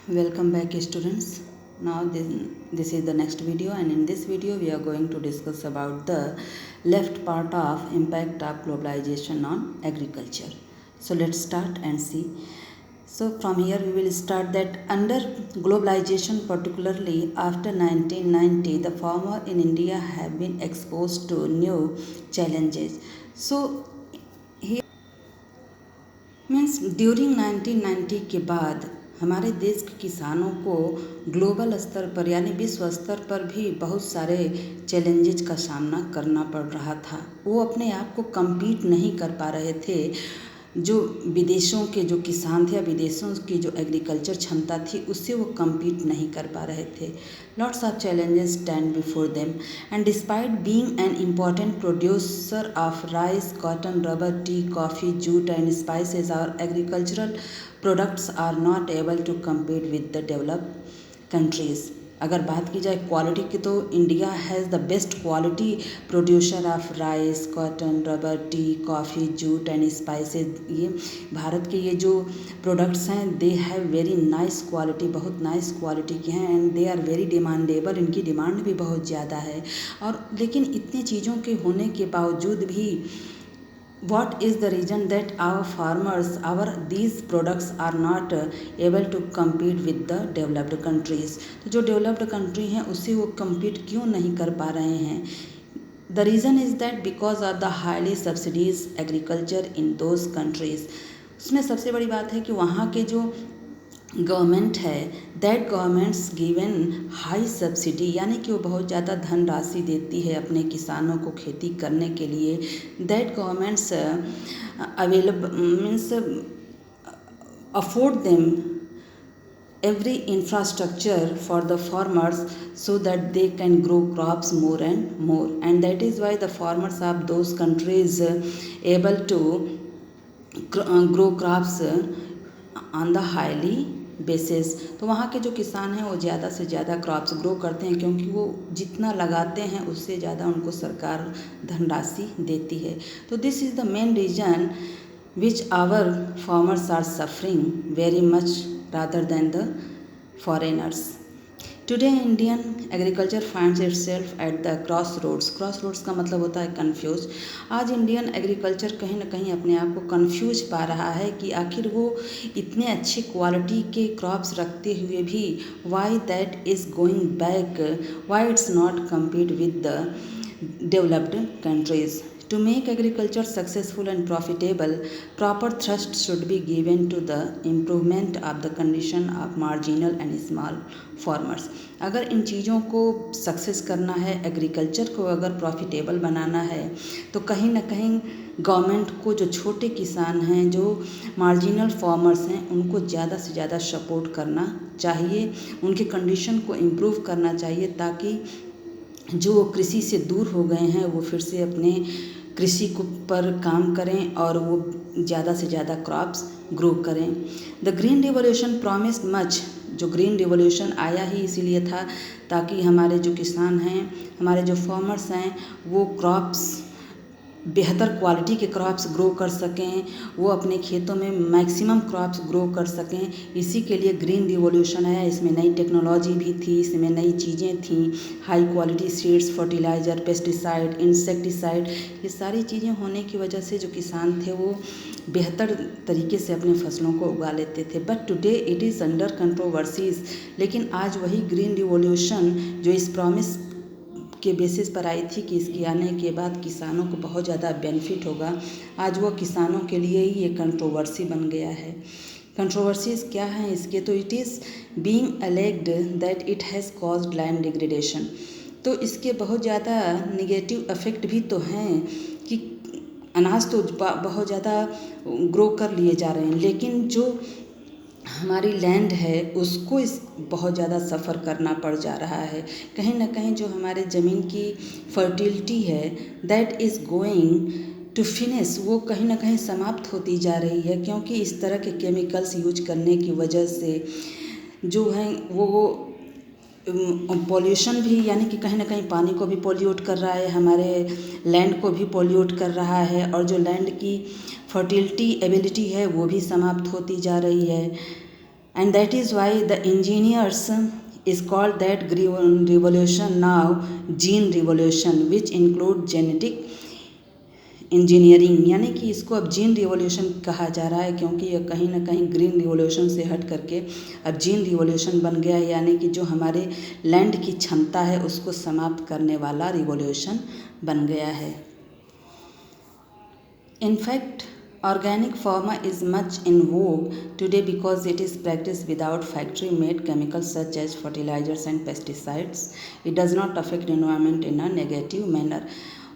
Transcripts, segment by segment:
Welcome back students. Now this is the next video, and in this video we are going to discuss about the left part of impact of globalization on agriculture. So let's start and see. So from here we will start that under globalization, particularly after 1990, the farmer in India have been exposed to new challenges. So means during 1990 के बाद हमारे देश के किसानों को global स्तर पर यानी विश्व स्तर पर भी बहुत सारे चैलेंजेस का सामना करना पड़ रहा था। वो अपने आप को कम्पीट नहीं कर पा रहे थे। जो विदेशों के जो किसान थे या विदेशों की जो एग्रीकल्चर क्षमता थी उससे वो कम्पीट नहीं कर पा रहे थे। Lots of challenges stand before them and despite being an important producer of rice, cotton, rubber, tea, coffee, jute and spices, और agricultural products are not able to compete with the developed countries. अगर बात की जाए quality की तो India has the best quality producer of rice, cotton, rubber, tea, coffee, jute and spices. ये भारत के ये जो प्रोडक्ट्स हैं they have very nice quality, बहुत नाइस क्वालिटी के हैं and they are very demandable. इनकी डिमांड भी बहुत ज़्यादा है। और लेकिन इतनी चीज़ों के होने के बावजूद भी what is the reason that our farmers, these products are not able to compete with the developed countries? तो जो developed country हैं उससे वो compete क्यों नहीं कर पा रहे हैं? The reason is that because of the highly subsidized agriculture in those countries. उसमें सबसे बड़ी बात है कि वहाँ के जो गवर्नमेंट है that governments given high subsidy, यानी कि वो बहुत ज़्यादा धनराशि देती है अपने किसानों को खेती करने के लिए। That governments available means afford them every infrastructure for the farmers so that they can grow crops more and more, and that is why the farmers of those countries able to grow crops on the highly basis. तो वहाँ के जो किसान हैं वो ज़्यादा से ज़्यादा क्रॉप्स ग्रो करते हैं क्योंकि वो जितना लगाते हैं उससे ज़्यादा उनको सरकार धनराशि देती है। तो this is the main reason which our farmers are suffering very much rather than the foreigners. Today Indian agriculture finds itself at the crossroads. Crossroads का मतलब होता है कंफ्यूज। आज इंडियन एग्रीकल्चर कहीं ना कहीं अपने आप को कंफ्यूज पा रहा है कि आखिर वो इतने अच्छी क्वालिटी के क्रॉप्स रखते हुए भी why that is going back, why it's not compete with the developed countries. To make agriculture successful and profitable, proper thrust should be given to the improvement of the condition of marginal and small farmers. अगर इन चीज़ों को success करना है, agriculture को अगर profitable बनाना है तो कहीं ना कहीं गवर्नमेंट को जो छोटे किसान हैं, जो मार्जिनल फार्मर्स हैं, उनको ज़्यादा से ज़्यादा सपोर्ट करना चाहिए, उनके कंडीशन को इम्प्रूव करना चाहिए ताकि जो कृषि से दूर हो गए हैं वो फिर से अपने कृषि को पर काम करें और वो ज़्यादा से ज़्यादा क्रॉप्स ग्रो करें. The green revolution promised much. जो ग्रीन रिवॉल्यूशन आया ही इसीलिए था ताकि हमारे जो किसान हैं, हमारे जो फार्मर्स हैं, वो क्रॉप्स बेहतर क्वालिटी के क्रॉप्स ग्रो कर सकें, वो अपने खेतों में मैक्सिमम क्रॉप्स ग्रो कर सकें. इसी के लिए ग्रीन रिवॉल्यूशन आया. इसमें नई टेक्नोलॉजी भी थी, इसमें नई चीज़ें थीं, high quality seeds, fertiliser, pesticide, insecticide. ये सारी चीज़ें होने की वजह से जो किसान थे वो बेहतर तरीके से अपने फसलों को उगा लेते थे. But today it is under controversies. लेकिन आज वही ग्रीन रिवॉल्यूशन जो इस प्रॉमिस के बेसिस पर आई थी कि इसके आने के बाद किसानों को बहुत ज़्यादा बेनिफिट होगा, आज वो किसानों के लिए ही ये कंट्रोवर्सी बन गया है. कंट्रोवर्सीज क्या हैं इसके? तो it is being alleged that it has caused land degradation. तो इसके बहुत ज़्यादा निगेटिव इफ़ेक्ट भी तो हैं कि अनाज तो बहुत ज़्यादा ग्रो कर लिए जा रहे हैं, लेकिन जो हमारी लैंड है उसको इस बहुत ज़्यादा सफ़र करना पड़ जा रहा है. कहीं ना कहीं जो हमारे ज़मीन की फर्टिलिटी है that is going to finish, वो कहीं ना कहीं समाप्त होती जा रही है क्योंकि इस तरह के केमिकल्स यूज करने की वजह से जो है वो पॉल्यूशन भी, यानी कि कहीं ना कहीं पानी को भी पॉल्यूट कर रहा है, हमारे लैंड को भी पॉल्यूट कर रहा है, और जो लैंड की फर्टिलिटी एबिलिटी है वो भी समाप्त होती जा रही है. and that is why the engineers is called that green revolution now gene revolution, which include genetic engineering, यानी कि इसको अब जीन रिवॉल्यूशन कहा जा रहा है, क्योंकि यह कहीं ना कहीं ग्रीन रिवॉल्यूशन से हट करके अब जीन रिवॉल्यूशन बन गया है, यानी कि जो हमारे लैंड की क्षमता है उसको समाप्त करने वाला रिवॉल्यूशन बन गया है। In fact organic farmer is much in vogue today because it is practiced without factory made chemicals such as fertilizers and pesticides. It does not affect environment in a negative manner.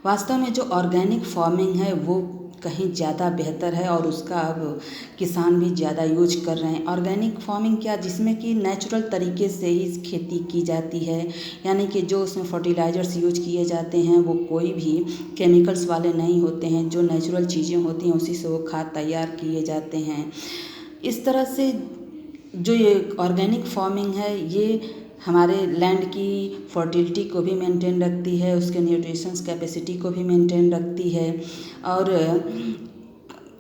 वास्तव में जो organic farming है वो कहीं ज़्यादा बेहतर है और उसका अब किसान भी ज़्यादा यूज कर रहे हैं। ऑर्गेनिक फार्मिंग क्या, जिसमें कि नेचुरल तरीके से ही खेती की जाती है, यानी कि जो उसमें फर्टिलाइज़र्स यूज किए जाते हैं वो कोई भी केमिकल्स वाले नहीं होते हैं, जो नेचुरल चीज़ें होती हैं उसी से वो खाद तैयार किए जाते हैं। इस तरह से जो ये ऑर्गेनिक फार्मिंग है ये हमारे लैंड की फर्टिलिटी को भी मेंटेन रखती है, उसके न्यूट्रिशंस कैपेसिटी को भी मेंटेन रखती है और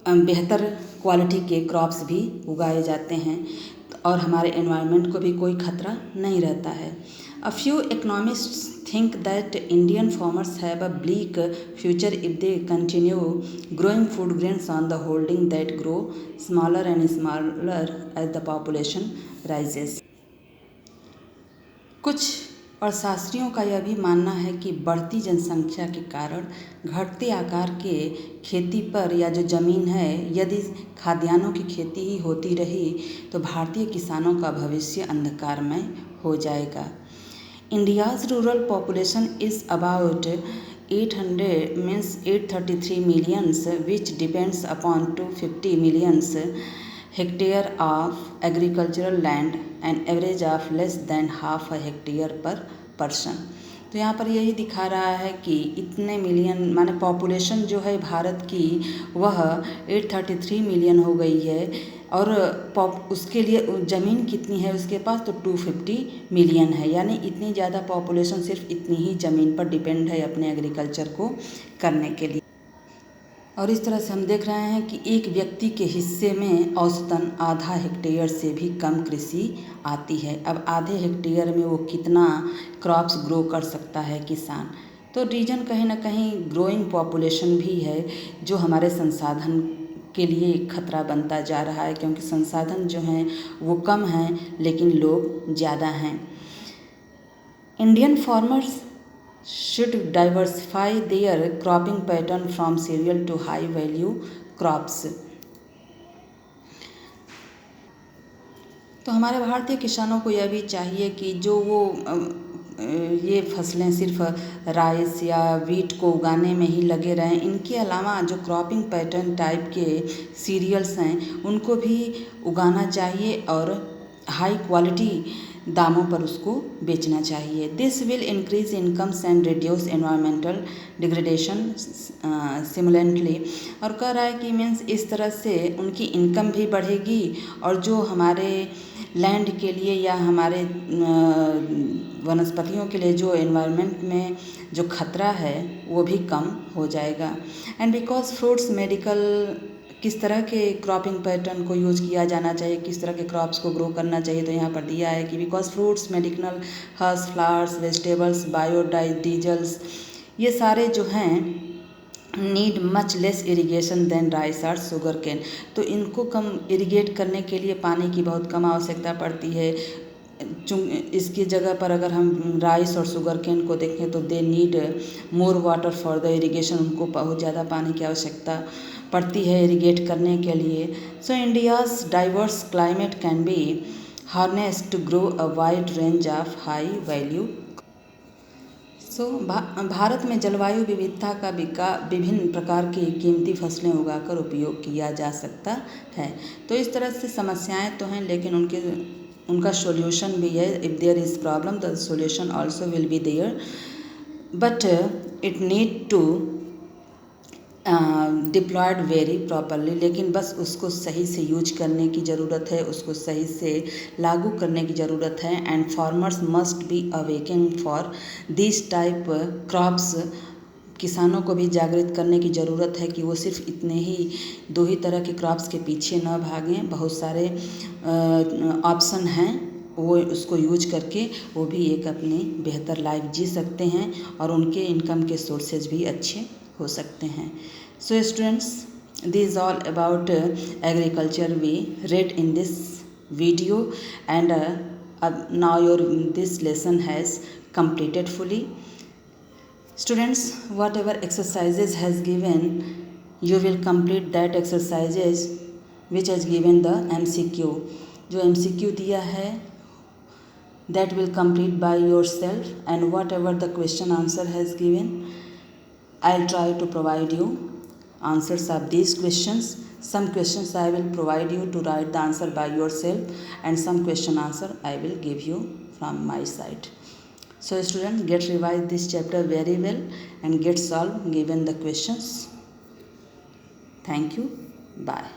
बेहतर क्वालिटी के क्रॉप्स भी उगाए जाते हैं और हमारे एनवायरनमेंट को भी कोई खतरा नहीं रहता है। A few economists think that Indian farmers have a bleak future if they continue growing food grains on the holding that grow smaller and smaller as the population rises. कुछ अर्थशास्त्रियों का यह भी मानना है कि बढ़ती जनसंख्या के कारण घटते आकार के खेती पर या जो ज़मीन है, यदि खाद्यान्नों की खेती ही होती रही तो भारतीय किसानों का भविष्य अंधकारमय हो जाएगा। India's rural population is about 833 millions, which depends upon 250 millions hectare of agricultural land and average of less than half a hectare per person. तो यहाँ पर यही दिखा रहा है कि इतने मिलियन माने पॉपुलेशन जो है भारत की वह 833 मिलियन हो गई है और उसके लिए ज़मीन कितनी है उसके पास, तो 250 मिलियन है, यानी इतनी ज़्यादा पॉपुलेशन सिर्फ इतनी ही ज़मीन पर डिपेंड है अपने एग्रीकल्चर को करने के लिए। और इस तरह से हम देख रहे हैं कि एक व्यक्ति के हिस्से में औसतन आधा हेक्टेयर से भी कम कृषि आती है। अब आधे हेक्टेयर में वो कितना क्रॉप्स ग्रो कर सकता है किसान, तो रीजन कहीं ना कहीं ग्रोइंग पॉपुलेशन भी है जो हमारे संसाधन के लिए खतरा बनता जा रहा है, क्योंकि संसाधन जो हैं वो कम हैं लेकिन लोग ज़्यादा हैं। Indian farmers should diversify their cropping pattern from cereal to high value crops. तो हमारे भारतीय किसानों को यह भी चाहिए कि जो वो ये फसलें सिर्फ राइस या वीट को उगाने में ही लगे रहें, इनके अलावा जो क्रॉपिंग पैटर्न टाइप के सीरियल्स हैं उनको भी उगाना चाहिए और हाई क्वालिटी दामों पर उसको बेचना चाहिए। This will increase incomes and reduce environmental degradation simultaneously. और कह रहा है कि मीन्स इस तरह से उनकी इनकम भी बढ़ेगी और जो हमारे लैंड के लिए या हमारे वनस्पतियों के लिए जो एनवायरनमेंट में जो खतरा है वो भी कम हो जाएगा। एंड बिकॉज फ्रूट्स मेडिकल, किस तरह के क्रॉपिंग पैटर्न को यूज किया जाना चाहिए, किस तरह के क्रॉप्स को ग्रो करना चाहिए, तो यहाँ पर दिया है कि because fruits medical herbs flowers vegetables biodiesels ये सारे जो हैं need much less irrigation than rice और शुगर केन। तो इनको कम इरिगेट करने के लिए पानी की बहुत कम आवश्यकता पड़ती है। इसकी जगह पर अगर हम राइस और शुगर केन को देखें तो they need more water for the irrigation, उनको बहुत ज़्यादा पानी की आवश्यकता पड़ती है इरिगेट करने के लिए। So India's diverse climate can be harnessed to grow a wide range of high value. सो भारत में जलवायु विविधता का विभिन्न प्रकार की कीमती फसलें उगाकर उपयोग किया जा सकता है। तो इस तरह से समस्याएं तो हैं लेकिन उनका सॉल्यूशन भी है। If there is problem the solution also will be there, but it need to deployed very properly. लेकिन बस उसको सही से यूज करने की ज़रूरत है, उसको सही से लागू करने की ज़रूरत है। And farmers must be awaking for this type crops किसानों को भी जागृत करने की ज़रूरत है कि वो सिर्फ इतने ही 2 ही तरह के क्रॉप्स के पीछे न भागें, बहुत सारे ऑप्शन हैं, वो उसको यूज करके वो भी एक अपनी बेहतर लाइफ जी सकते हैं और उनके इनकम के सोर्सेज भी अच्छे हो सकते हैं. So students, this all about agriculture we read in this video, and now this lesson has completed fully. Students, whatever exercises has given, you will complete that exercises which has given the MCQ. जो MCQ दिया है that will complete by yourself, and whatever the question answer has given, I'll try to provide you answers of these questions. Some questions I will provide you to write the answer by yourself, and some question answer I will give you from my side. So students, get revise this chapter very well and get solved given the questions. Thank you. Bye.